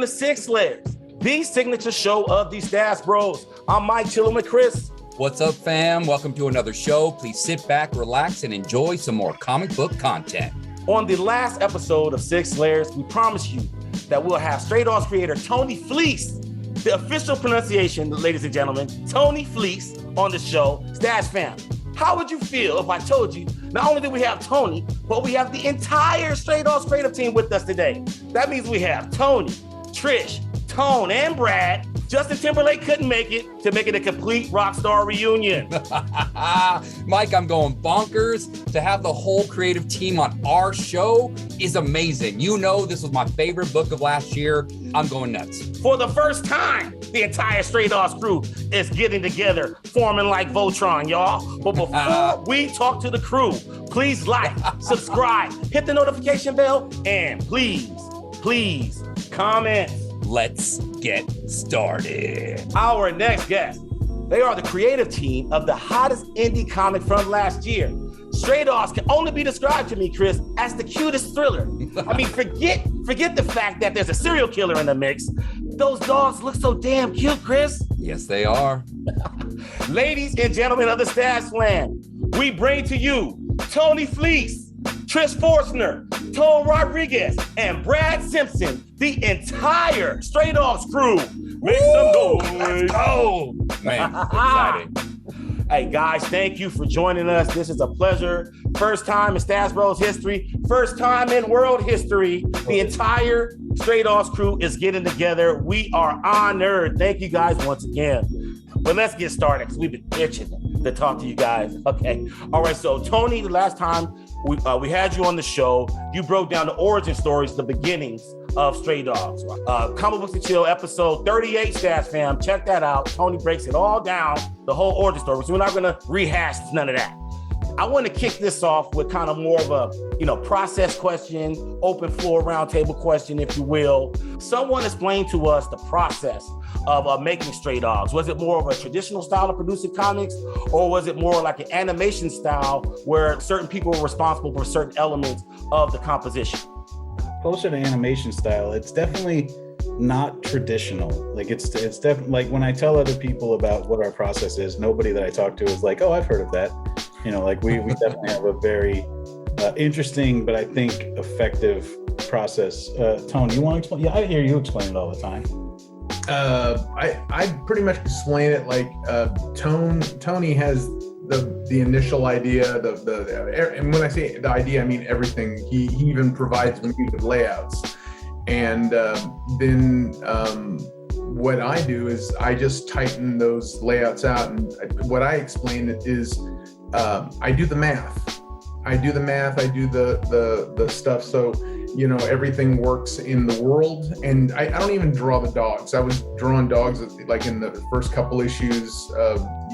to Sog Slayers, the signature show of the Stash Bros. I'm Mike, chilling with Chris. What's up, fam? Welcome to another show. Please sit back, relax, and enjoy some more comic book content. On the last episode of Sog Slayers, we promised you that we'll have Stray Dogs creator Tony Fleecs, the official pronunciation, ladies and gentlemen, Tony Fleecs on the show. Stash fam, how would you feel if I told you not only do we have Tony, but we have the entire Stray Dogs creative team with us today? That means we have Tony, Trish, Tone, and Brad. Justin Timberlake couldn't make it to make it a complete rock star reunion. Mike, I'm going bonkers. To have the whole creative team on our show is amazing. You know, this was my favorite book of last year. I'm going nuts. For the first time, the entire Stray Dogs crew is getting together, forming like Voltron, y'all. But before we talk to the crew, please like, subscribe, hit the notification bell, and please comment. Let's get started. Our next guest, they are the creative team of the hottest indie comic from last year. Stray Dogs can only be described to me, Chris, as the cutest thriller. I mean, forget the fact that there's a serial killer in the mix. Those dogs look so damn cute, Chris. Yes, they are. Ladies and gentlemen of the Stash Land, we bring to you Tony Fleecs, Trish Forstner, Tone Rodriguez, and Brad Simpson, the entire Stray Dogs crew. Make some noise. Let's go. Man, exciting. Hey guys, thank you for joining us. This is a pleasure. First time in Stash Bros history, first time in world history. The entire Stray Dogs crew is getting together. We are honored. Thank you guys once again. But let's get started because we've been itching to talk to you guys. Okay. All right. So Tony, the last time we had you on the show, you broke down the origin stories, the beginnings of Stray Dogs. Comic Books to Chill, episode 38, Stash fam. Check that out. Tony breaks it all down, the whole origin story. So we're not going to rehash none of that. I want to kick this off with kind of more of a, process question, open floor roundtable question, if you will. Someone explain to us the process of making Stray Dogs. Was it more of a traditional style of producing comics, or was it more like an animation style where certain people were responsible for certain elements of the composition? Closer to animation style. It's definitely not traditional. Like it's definitely like when I tell other people about what our process is, nobody that I talk to is like, oh, I've heard of that. Like we definitely have a very interesting, but I think effective process. Tone, you want to explain? Yeah, I hear you explain it all the time. I pretty much explain it like Tony has the initial idea, and when I say the idea, I mean everything. He even provides me with layouts, and then what I do is I just tighten those layouts out, and what I explain is I do the math. I do the stuff so everything works in the world, and I don't even draw the dogs. I was drawing dogs like in the first couple issues,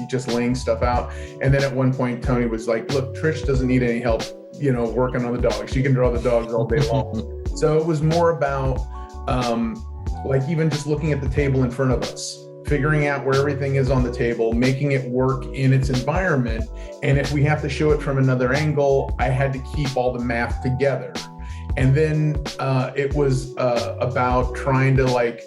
just laying stuff out, and then at one point Tony was like, look, Trish doesn't need any help working on the dogs. She can draw the dogs all day long. So it was more about like even just looking at the table in front of us, figuring out where everything is on the table, making it work in its environment, and if we have to show it from another angle, I had to keep all the math together. And then it was about trying to like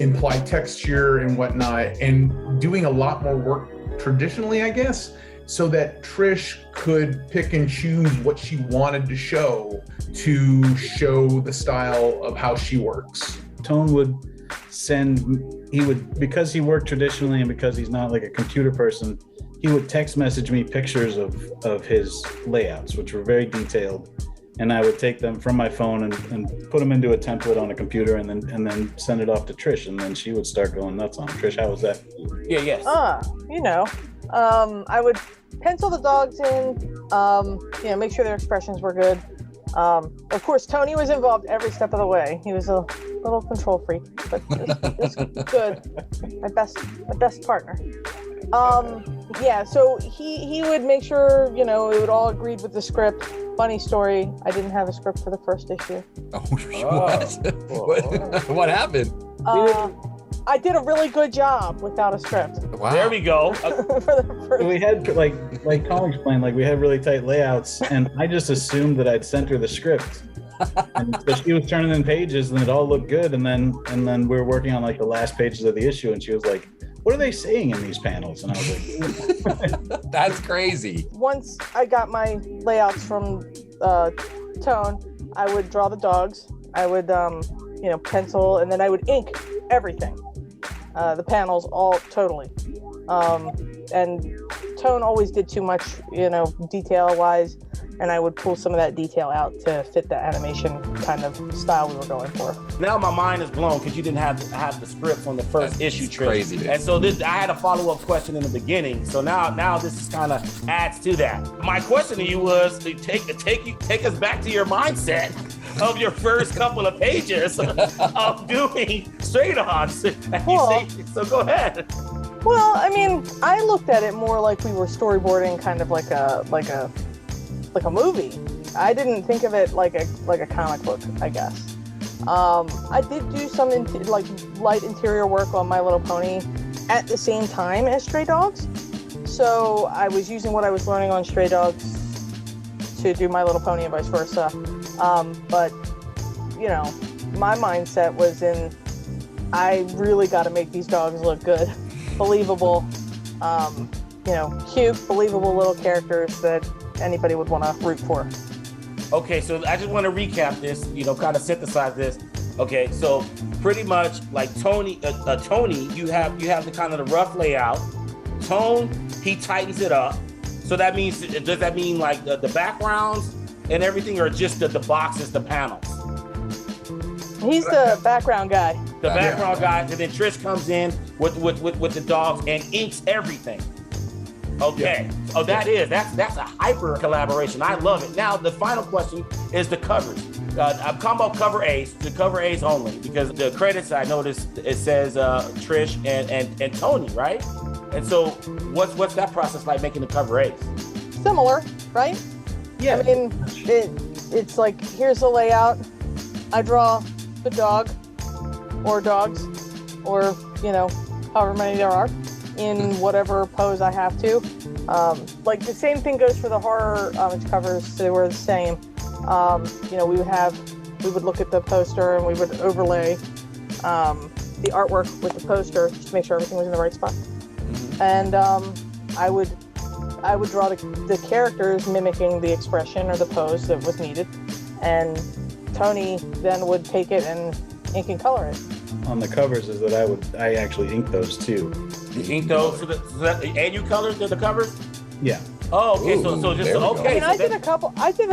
imply texture and whatnot, and doing a lot more work traditionally, I guess, so that Trish could pick and choose what she wanted to show the style of how she works. Tone would because he worked traditionally and because he's not like a computer person, he would text message me pictures of his layouts, which were very detailed. And I would take them from my phone and put them into a template on a computer and then send it off to Trish, and then she would start going nuts on it. Trish, how was that? Yes. I would pencil the dogs in, make sure their expressions were good. Of course, Tony was involved every step of the way. He was a little control freak, but it was good. My best partner. So he would make sure, it would all agreed with the script. Funny story, I didn't have a script for the first issue. What happened? I did a really good job without a script. Wow. There we go. We had like Colin explained, like we had really tight layouts, and I just assumed that I'd sent her the script. And so she was turning in pages, and it all looked good. And then we were working on like the last pages of the issue, and she was like, "What are they saying in these panels?" And I was like, That's crazy. Once I got my layouts from Tone, I would draw the dogs. I would, pencil, and then I would ink everything. The panels, all totally. And Tone always did too much, detail-wise, and I would pull some of that detail out to fit the animation kind of style we were going for. Now my mind is blown because you didn't have the script from the first issue, Trish. Crazy, dude. And so I had a follow-up question in the beginning. So now this is kind of adds to that. My question to you was to take us back to your mindset of your first couple of pages of doing Stray Dogs. Cool. So go ahead. Well, I mean, I looked at it more like we were storyboarding, kind of like a movie. I didn't think of it like a comic book, I guess. I did do some light interior work on My Little Pony at the same time as Stray Dogs. So I was using what I was learning on Stray Dogs to do My Little Pony and vice versa. But my mindset was in, I really got to make these dogs look good, believable, cute, believable little characters that anybody would want to root for. Okay, so I just want to recap this, kind of synthesize this. Okay, so pretty much like Tony, you have the kind of the rough layout. Tone, he tightens it up. So that means, does that mean like the backgrounds and everything, or just the boxes, the panels? He's the background guy. The background guy, and then Trish comes in with the dogs and inks everything. Okay. Yeah. Oh, that's a hyper collaboration. I love it. Now the final question is the covers. I'm talking about cover A's, the cover A's only, because the credits I noticed it says Trish and Tony, right? And so what's that process like making the cover A's? Similar, right? Yeah. I mean, it's like, here's the layout. I draw the dog or dogs or, however many there are in whatever pose I have to. Like the same thing goes for the horror covers. They were the same. We would look at the poster and we would overlay the artwork with the poster just to make sure everything was in the right spot. And I would draw the characters mimicking the expression or the pose that was needed, and Tony then would take it and ink and color it. On the covers is that I actually ink those too. You ink those and you colored the covers? Yeah. Oh, okay. Ooh, so just there we go. okay. I did a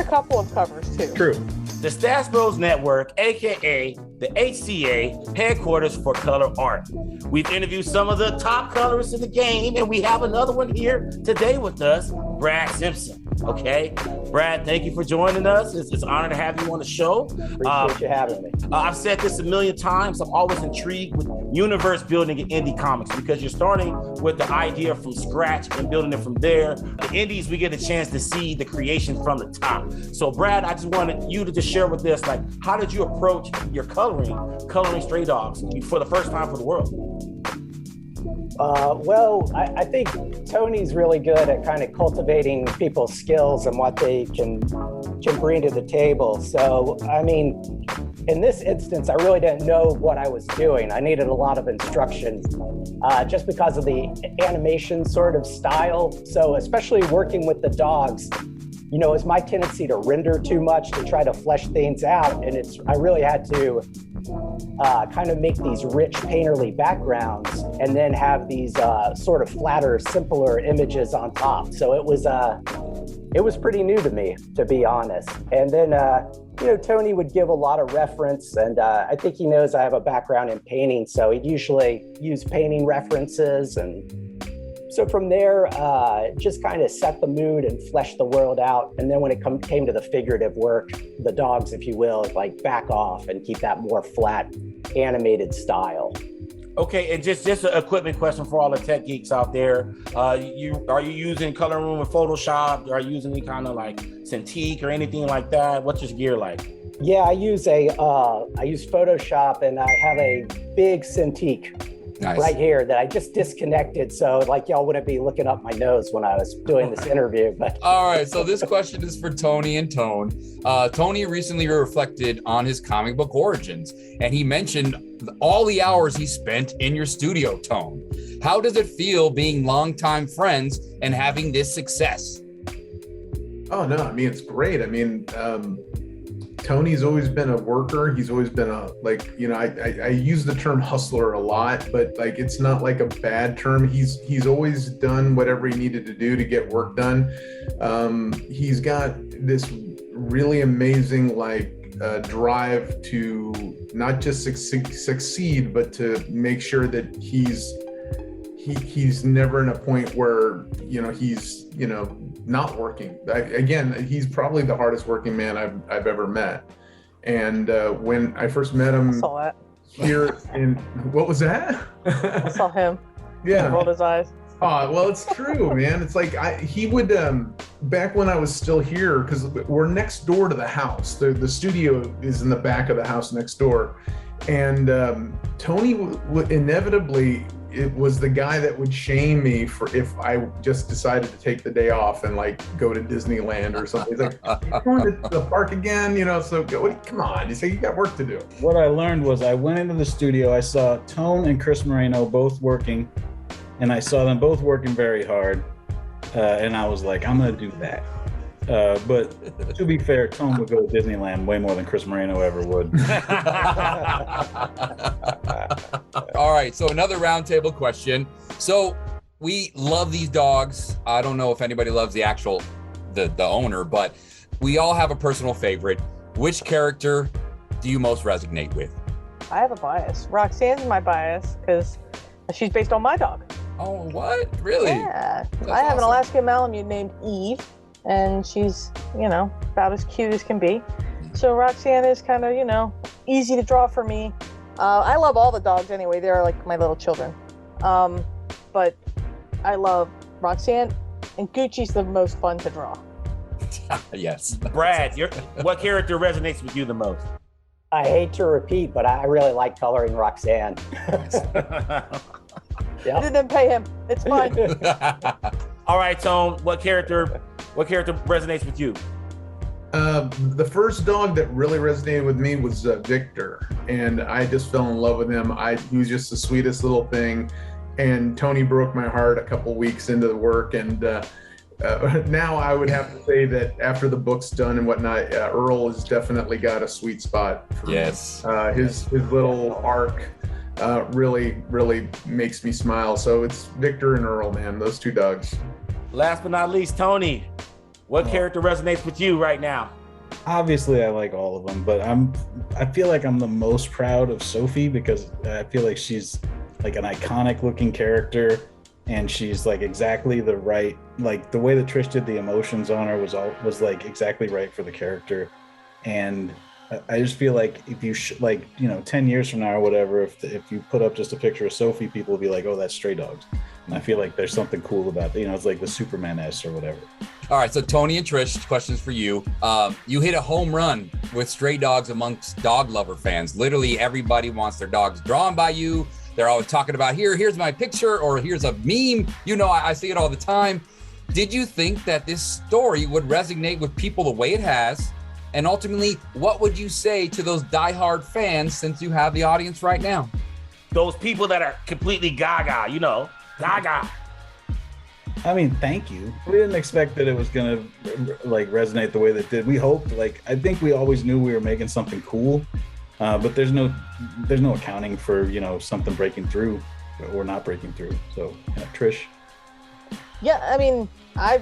couple of covers too. True. The Stats Bros Network, aka the HCA, headquarters for color art. We've interviewed some of the top colorists in the game, and we have another one here today with us, Brad Simpson. Okay, Brad, thank you for joining us. It's an honor to have you on the show. Appreciate you having me. I've said this a million times. I'm always intrigued with universe building in indie comics because you're starting with the idea from scratch and building it from there. The indies, we get a chance to see the creation from the top. So, Brad, I just wanted you to just share with us, like, how did you approach your coloring Stray Dogs for the first time for the world? I think Tony's really good at kind of cultivating people's skills and what they can bring to the table. So, I mean, in this instance, I really didn't know what I was doing. I needed a lot of instruction just because of the animation sort of style. So, especially working with the dogs, it's my tendency to render too much, to try to flesh things out. And I really had to kind of make these rich painterly backgrounds and then have these sort of flatter, simpler images on top. So it was pretty new to me, to be honest. And then, Tony would give a lot of reference, and I think he knows I have a background in painting, so he'd usually use painting references. And so from there, just kind of set the mood and flesh the world out. And then when it came to the figurative work, the dogs, if you will, like back off and keep that more flat, animated style. Okay, and just an equipment question for all the tech geeks out there. Are you using Color Room and Photoshop? Are you using any kind of like Cintiq or anything like that? What's your gear like? Yeah, I use Photoshop, and I have a big Cintiq. Nice. right here that I just disconnected. So like y'all wouldn't be looking up my nose when I was doing this interview. But All right, so this question is for Tony and Tone. Tony recently reflected on his comic book origins, and he mentioned all the hours he spent in your studio, Tone. How does it feel being longtime friends and having this success? Oh no, I mean it's great. I mean, Tony's always been a worker. He's always been a I use the term hustler a lot, but like it's not like a bad term. He's always done whatever he needed to do to get work done. He's got this really amazing drive to not just succeed, but to make sure that he's never in a point where he's not working. He's probably the hardest working man I've ever met. And when I first met him here in, what was that? I saw him. Yeah. He rolled his eyes. Oh, well, it's true, man. It's like he would back when I was still here, because we're next door to the house. The studio is in the back of the house next door, and Tony would inevitably. It was the guy that would shame me for if I just decided to take the day off and go to Disneyland or something. He's like, "You're going to the park again?" So come on. He said, "You got work to do." What I learned was I went into the studio, I saw Tone and Chris Moreno both working, and I saw them both working very hard. And I was like, I'm going to do that. But to be fair, Tone would go to Disneyland way more than Chris Moreno ever would. All right, so another roundtable question. So we love these dogs. I don't know if anybody loves the owner, but we all have a personal favorite. Which character do you most resonate with? I have a bias. Roxanne's my bias because she's based on my dog. Oh, what? Really? Yeah. That's I have an awesome. Alaskan Malamute named Eve, and she's, about as cute as can be. So Roxanne is kind of, easy to draw for me. I love all the dogs anyway. They're like my little children. But I love Roxanne, and Gucci's the most fun to draw. Yes. Brad, what character resonates with you the most? I hate to repeat, but I really like coloring Roxanne. I didn't pay him. It's fine. All right, Tone, what character resonates with you? The first dog that really resonated with me was Victor, and I just fell in love with him. He was just the sweetest little thing, and Tony broke my heart a couple weeks into the work, and now I would have to say that after the book's done and whatnot, Earl has definitely got a sweet spot for me. His little arc really makes me smile. So it's Victor and Earl, man, those two dogs. Last but not least, Tony, what character resonates with you right now? Obviously, I like all of them, but I feel like I'm the most proud of Sophie because I feel like she's like an iconic looking character, and she's like exactly the right, like the way that Trish did the emotions on her was like exactly right for the character. And I just feel like if you 10 years from now or whatever, if you put up just a picture of Sophie, people will be like, oh, that's Stray Dogs. And I feel like there's something cool about it. It's like the Superman-esque or whatever. All right, so Tony and Trish, questions for you. You hit a home run with Stray Dogs amongst dog lover fans. Literally everybody wants their dogs drawn by you. They're always talking about here's my picture, or here's a meme. I see it all the time. Did you think that this story would resonate with people the way it has? And ultimately, what would you say to those diehard fans since you have the audience right now? Those people that are completely gaga, gaga. I mean, thank you. We didn't expect that it was gonna resonate the way that it did. We hoped, I think we always knew we were making something cool, but there's no accounting for something breaking through or not breaking through. So, Trish. Yeah, I mean, I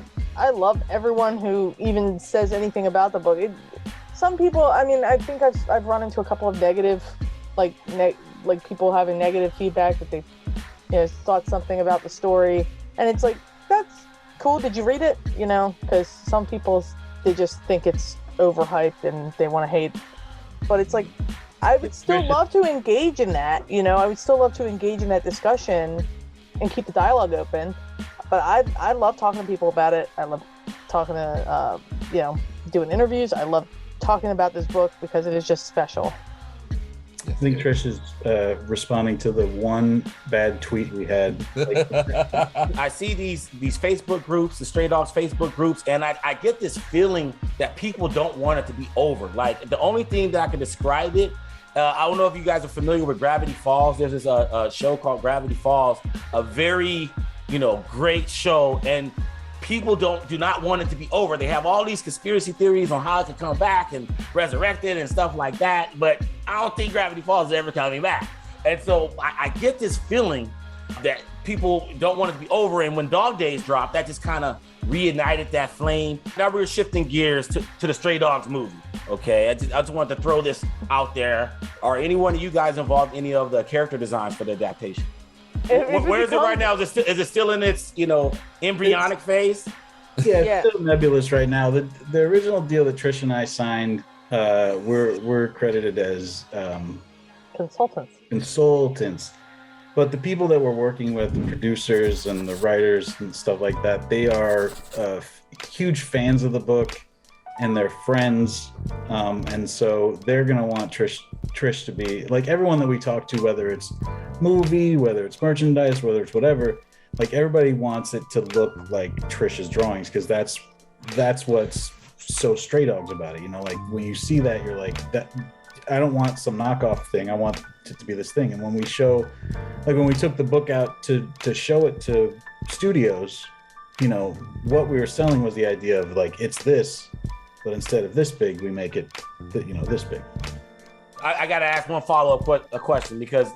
love everyone who even says anything about the book. Some people, I mean, I think I've run into a couple of negative, people having negative feedback that they, thought something about the story, and it's like, that's cool. Did you read it? Because some people, they just think it's overhyped and they want to hate. But it's like, I would still love to engage in that. I would still love to engage in that discussion and keep the dialogue open. But I love talking to people about it. I love talking to, doing interviews. I love talking about this book because it is just special. Yes. think Trish is responding to the one bad tweet we had. I see these Facebook groups, the Stray Dogs Facebook groups, and I get this feeling that people don't want it to be over. Like, the only thing that I can describe it, I don't know if you guys are familiar with Gravity Falls. There's this show called Gravity Falls, a very, great show, and people do not want it to be over. They have all these conspiracy theories on how it could come back and resurrect it and stuff like that, but I don't think Gravity Falls is ever coming back. And so I get this feeling that people don't want it to be over, and when Dog Days dropped, that just kind of reignited that flame. Now we're shifting gears to the Stray Dogs movie, okay? I just wanted to throw this out there. Are any one of you guys involved in any of the character designs for the adaptation? Where is it right now? Is it still in its, embryonic phase? Yeah, it's still nebulous right now. The original deal that Trish and I signed, we're credited as consultants. But the people that we're working with, the producers and the writers and stuff like that, they are huge fans of the book and they're friends. And so they're going to want Trish to be like everyone that we talk to, whether it's movie, whether it's merchandise, whether it's whatever, like everybody wants it to look like Trish's drawings, because that's what's so Stray Dogs about it. Like when you see that, you're like, that I don't want some knockoff thing. I want it to be this thing. And when we took the book out to show it to studios, what we were selling was the idea of like, it's this, but instead of this big, we make it, this big. I got to ask one follow-up question, because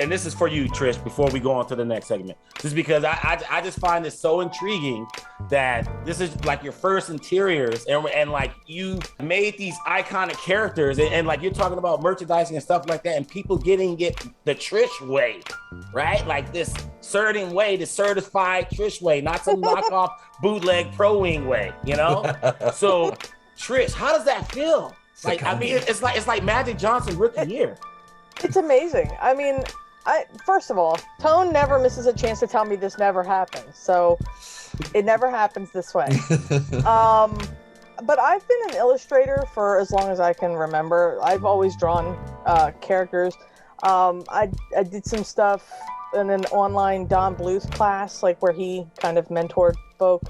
and this is for you, Trish, before we go on to the next segment, just because I just find this so intriguing that this is like your first interiors and like you made these iconic characters and like you're talking about merchandising and stuff like that, and people getting it the Trish way, right? Like this certain way, the certified Trish way, not some knockoff bootleg pro wing way, So Trish, how does that feel? Like, I mean, it's like Magic Johnson rookie year. It's amazing. I mean, first of all, Tone never misses a chance to tell me this never happens. So it never happens this way. But I've been an illustrator for as long as I can remember. I've always drawn characters. I did some stuff in an online Don Bluth class, like where he kind of mentored folk,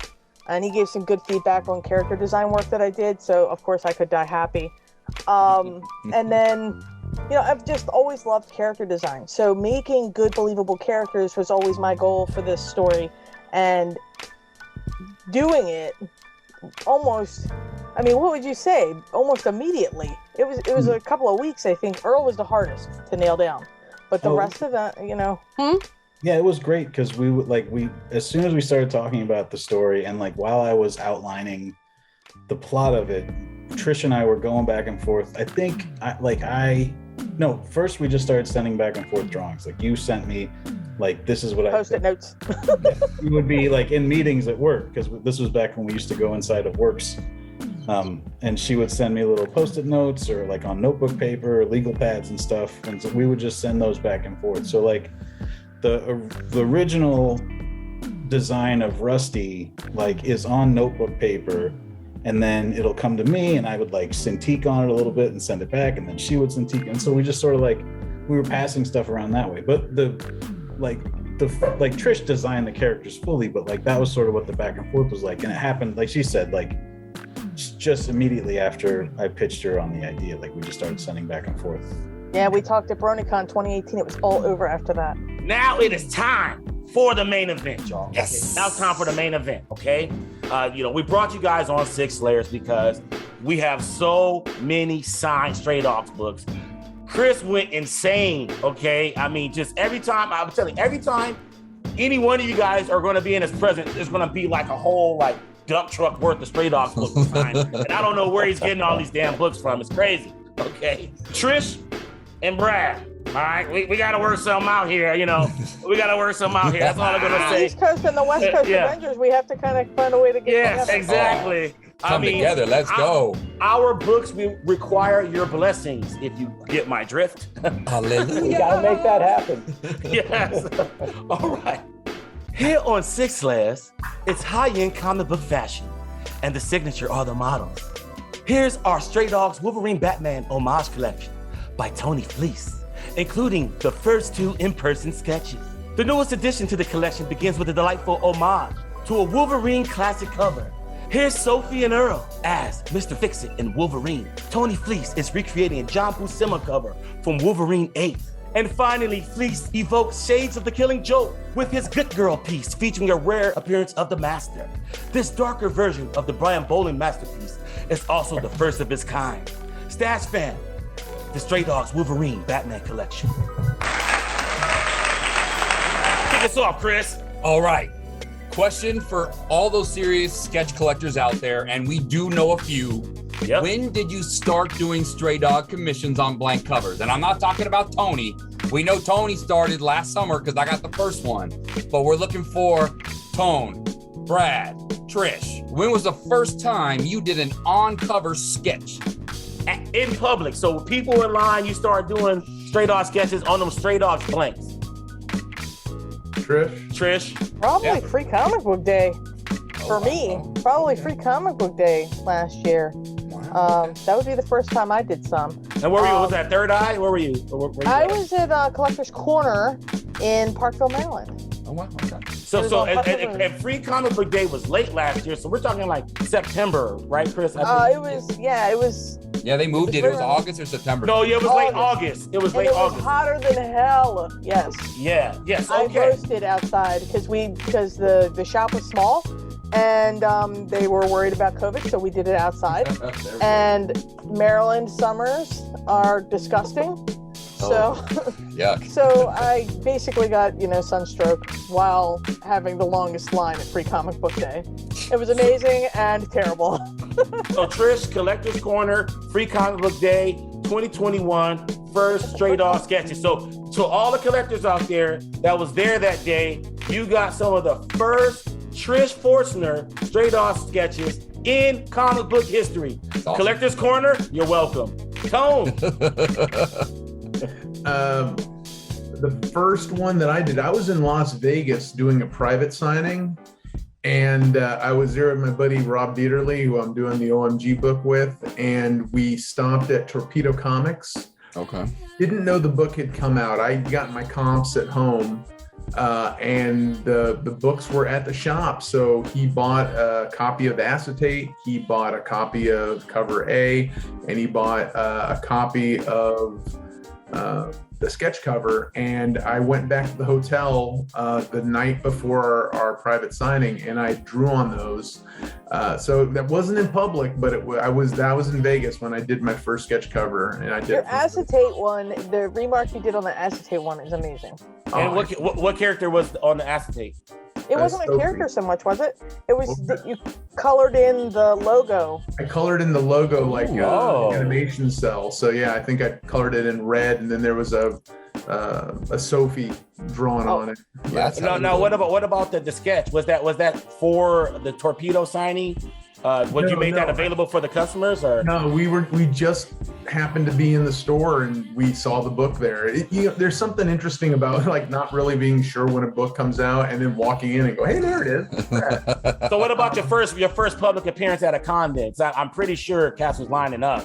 and he gave some good feedback on character design work that I did. So of course I could die happy. And then, I've just always loved character design. So making good, believable characters was always my goal for this story. And doing it almost, what would you say? Almost immediately. It was a couple of weeks, I think. Earl was the hardest to nail down. But the rest of that, Yeah, it was great because we as soon as we started talking about the story and like while I was outlining the plot of it, Trish and I were going back and forth. I think first we just started sending back and forth drawings. Like you sent me like, this is what Post-it notes. We would be like in meetings at work, because this was back when we used to go inside of Works. And she would send me little Post-it notes or like on notebook paper or legal pads and stuff. And so we would just send those back and forth. So like the original design of Rusty like is on notebook paper, and then it'll come to me and I would like Cintiq on it a little bit and send it back, and then she would Cintiq. And so we just sort of like, we were passing stuff around that way. But Trish designed the characters fully, but like that was sort of what the back and forth was like. And it happened, like she said, like just immediately after I pitched her on the idea, like we just started sending back and forth. Yeah, we talked at BronyCon 2018. It was all over after that. Now it is time for the main event, y'all. Yes. Okay, now it's time for the main event, okay? We brought you guys on Sog Slayers because we have so many signed Stray Dogs books. Chris went insane, okay? I mean, just every time any one of you guys are going to be in his presence, it's going to be like a whole like dump truck worth of Stray Dogs books signed. And I don't know where he's getting all these damn books from. It's crazy, okay? Trish and Brad, all right? We got to work something out here, We got to work something out here. That's all I'm going to say. The East Coast and the West Coast Avengers, we have to kind of find a way to get together. Exactly. Come together. Let's go. Our books will require your blessings, if you get my drift. Hallelujah. We gotta make that happen. Yes. All right. Here on Sog Slayers, it's high-end comic book fashion, and the signature are the models. Here's our Stray Dogs Wolverine Batman homage collection by Tony Fleecs. including the first 2 in-person sketches. The newest addition to the collection begins with a delightful homage to a Wolverine classic cover. Here's Sophie and Earl as Mr. Fix-It and Wolverine. Tony Fleecs is recreating a John Buscema cover from Wolverine 8. And finally, Fleecs evokes shades of The Killing Joke with his Good Girl piece featuring a rare appearance of the Master. This darker version of the Brian Bowling masterpiece is also the first of its kind. Stash fam, the Stray Dogs Wolverine Batman collection. Kick us off, Chris. All right. Question for all those serious sketch collectors out there, and we do know a few. Yep. When did you start doing Stray Dog commissions on blank covers? And I'm not talking about Tony. We know Tony started last summer because I got the first one. But we're looking for Tone, Brad, Trish. When was the first time you did an on-cover sketch? In public. So when people were in line, you start doing Stray Dog sketches on them Stray Dogs blanks. Trish? Probably Free Comic Book Day. For me, probably Free Comic Book Day last year. That would be the first time I did some. And where were you? Was that Third Eye? Where were you? I was at Collector's Corner in Parkville, Maryland. Oh, wow. Okay. And Free Comic Book Day was late last year, so we're talking like September, right, Chris? It was. Yeah, they moved it. It was August or September. No, yeah, it was late August. It was late August. It was hotter than hell. Yes. Yeah. Yes. I Okay. roasted outside because the shop was small, and they were worried about COVID, so we did it outside. And Maryland summers are disgusting. So, yuck. So I basically got, sunstroke while having the longest line at Free Comic Book Day. It was amazing and terrible. So Trish, Collector's Corner, Free Comic Book Day, 2021, first Stray Dog sketches. So to all the collectors out there that was there that day, you got some of the first Trish Forstner Stray Dog sketches in comic book history. Awesome. Collector's Corner, you're welcome. Tone. The first one that I did, I was in Las Vegas doing a private signing, and I was there with my buddy Rob Dieterle, who I'm doing the OMG book with, and we stopped at Torpedo Comics. Okay. Didn't know the book had come out. I got my comps at home, and the books were at the shop. So he bought a copy of Acetate, he bought a copy of Cover A, and he bought a copy of the sketch cover. And I went back to the hotel the night before our private signing, and I drew on those. So that wasn't in public, but that was in Vegas when I did my first sketch cover. And I did your Acetate one. The remark you did on the Acetate one is amazing. And what character was on the Acetate? It wasn't a character so much, was it? It was that you colored in the logo. I colored in the logo like animation cell. So yeah, I think I colored it in red, and then there was a Sophie drawn on it. Yeah. Now, what about the sketch? Was that for the Torpedo signing? Would you make that available for the customers, or no? We just happened to be in the store and we saw the book there. There's something interesting about like not really being sure when a book comes out and then walking in and go, hey, there it is. So what about your first public appearance at a con then? I'm pretty sure Cass was lining up,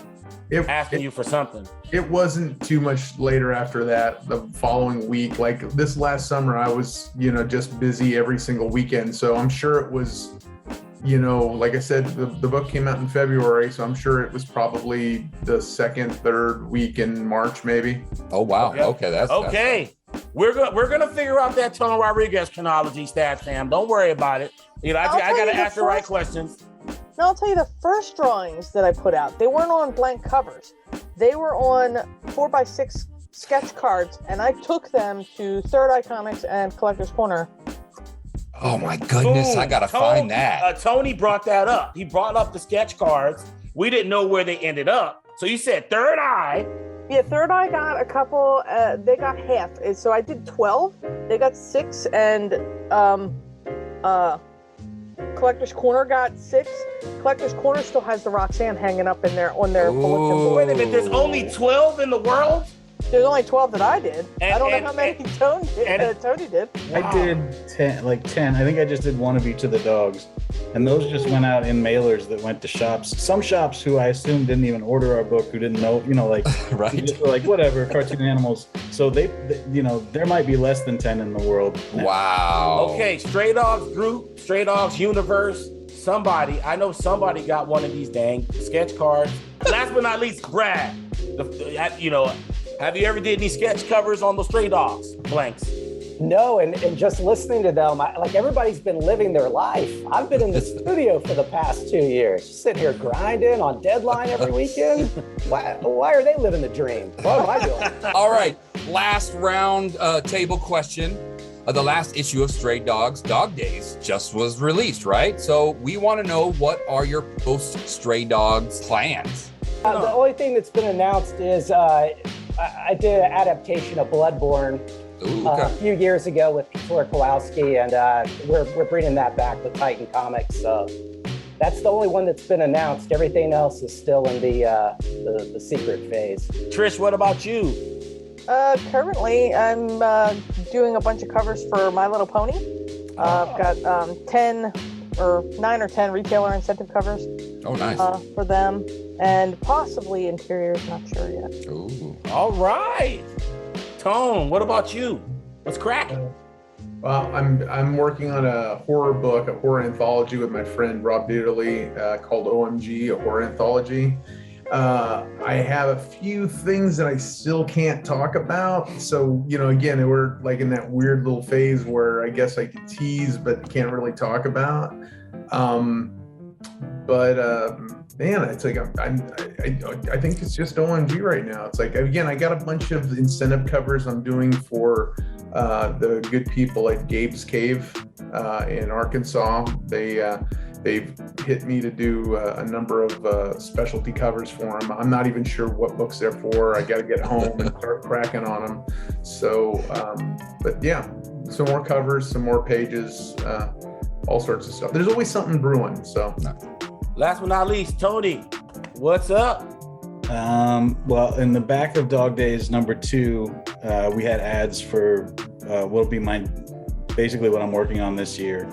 asking you for something. It wasn't too much later after that. The following week, like this last summer, I was just busy every single weekend. So I'm sure it was. Like I said, the book came out in February, so I'm sure it was probably the second, third week in March, maybe. Oh wow! Yep. Okay, that's we're gonna figure out that Tony Rodriguez chronology, Stats fam. Don't worry about it. I gotta ask the right questions. Now I'll tell you the first drawings that I put out. They weren't on blank covers. They were on 4x6 sketch cards, and I took them to Third Eye Comics and Collector's Corner. Oh my goodness, I gotta find that. Tony brought that up. He brought up the sketch cards. We didn't know where they ended up. So you said Third Eye. Yeah, Third Eye got a couple, they got half. So I did 12. They got 6, and Collector's Corner got 6. Collector's Corner still has the Roxanne hanging up in there on their bulletin board. Wait a minute, there's only 12 in the world? There's only 12 that I did. And- I don't and- know how many Tony did. I did 10. I think I just did one of each of the dogs. And those just went out in mailers that went to shops. Some shops who I assume didn't even order our book, who didn't know, like, Right. who just were like, whatever, cartoon animals. So they, there might be less than 10 in the world now. Wow. Okay, Stray Dogs group, Stray Dogs universe. I know somebody got one of these dang sketch cards. Last but not least, Brad. Have you ever did any sketch covers on the Stray Dogs blanks? No, and just listening to them, like everybody's been living their life. I've been in the studio for the past 2 years, sitting here grinding on deadline every weekend. Why are they living the dream? What am I doing? All right, last round table question. The last issue of Stray Dogs Dog Days just was released, right? So we want to know, what are your post-Stray Dogs plans? The only thing that's been announced is I did an adaptation of Bloodborne Ooh, a okay. few years ago with Peter Kowalski, and we're bringing that back with Titan Comics. So that's the only one that's been announced. Everything else is still in the secret phase. Trish, what about you? Currently, I'm doing a bunch of covers for My Little Pony. I've got 9 or 10 retailer incentive covers Oh, nice. for them, and possibly interiors, not sure yet. Ooh. All right. Tone, what about you? What's cracking? Well, I'm working on a horror book, a horror anthology with my friend Rob Beardley called OMG, a horror anthology. I have a few things that I still can't talk about. So, again, we're like in that weird little phase where I guess I can tease, but can't really talk about. Man, it's like I think it's just OMG right now. It's like, again, I got a bunch of incentive covers I'm doing for the good people at Gabe's Cave in Arkansas. They've hit me to do a number of specialty covers for them. I'm not even sure what books they're for. I got to get home and start cracking on them. So, but yeah, some more covers, some more pages, all sorts of stuff. There's always something brewing. So, Last but not least, Tony, what's up? Well, in the back of Dog Days #2, we had ads for what'll be basically what I'm working on this year.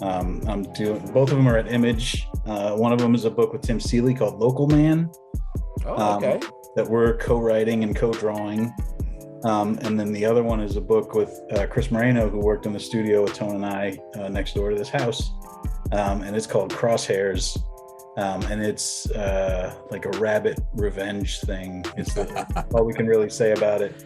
I'm doing, both of them are at Image. One of them is a book with Tim Seeley called Local Man. Oh, okay. That we're co-writing and co-drawing. And then the other one is a book with Chris Moreno, who worked in the studio with Tone and I next door to this house. And it's called Crosshairs. And it's like a rabbit revenge thing. It's all we can really say about it.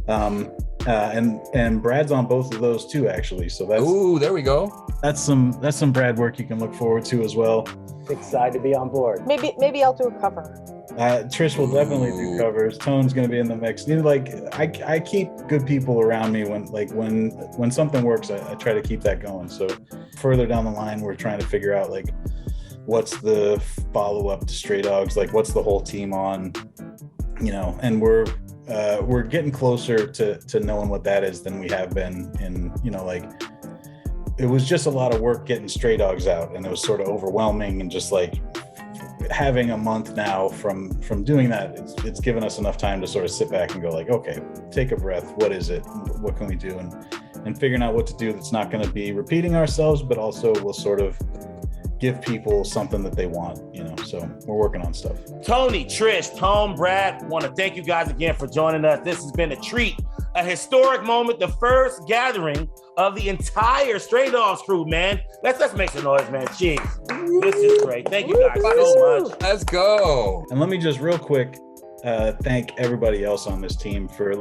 And Brad's on both of those too, actually. So There we go. that's some Brad work you can look forward to as well. Excited to be on board. Maybe I'll do a cover. Trish will definitely do covers. Tone's going to be in the mix. I keep good people around me when something works. I try to keep that going. So further down the line, we're trying to figure out what's the follow up to Stray Dogs, what's the whole team on, and we're getting closer to knowing what that is than we have been in, it was just a lot of work getting Stray Dogs out, and it was sort of overwhelming, and just having a month now from doing that, it's given us enough time to sort of sit back and go okay, take a breath. What is it? What can we do? And figuring out what to do that's not going to be repeating ourselves, but also will sort of give people something that they want, so we're working on stuff. Tony, Trish, Tom, Brad, want to thank you guys again for joining us. This has been a treat, a historic moment, the first gathering of the entire Stray Dogs crew, man. Let's make some noise, man. Jeez, this is great. Thank you guys so much. Let's go. And let me just real quick thank everybody else on this team for,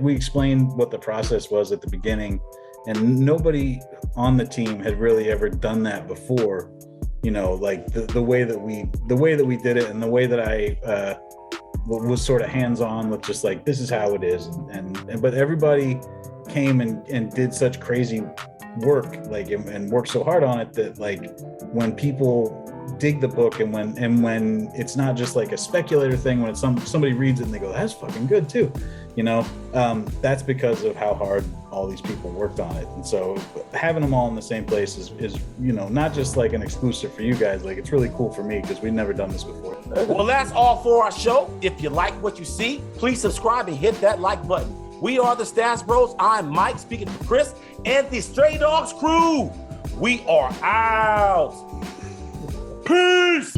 we explained what the process was at the beginning, and nobody on the team had really ever done that before. The way that we did it, and the way that I was sort of hands-on with just this is how it is, but everybody came and did such crazy work, and worked so hard on it that when people dig the book, and when it's not just a speculator thing, when it's somebody reads it and they go, that's fucking good too, that's because of how hard all these people worked on it. And so having them all in the same place is not just like an exclusive for you guys, like it's really cool for me because we've never done this before. Well, that's all for our show. If you like what you see, please subscribe and hit that like button. We are the Stats Bros. I'm Mike, speaking for Chris and the Stray Dogs crew. We are out. Peace.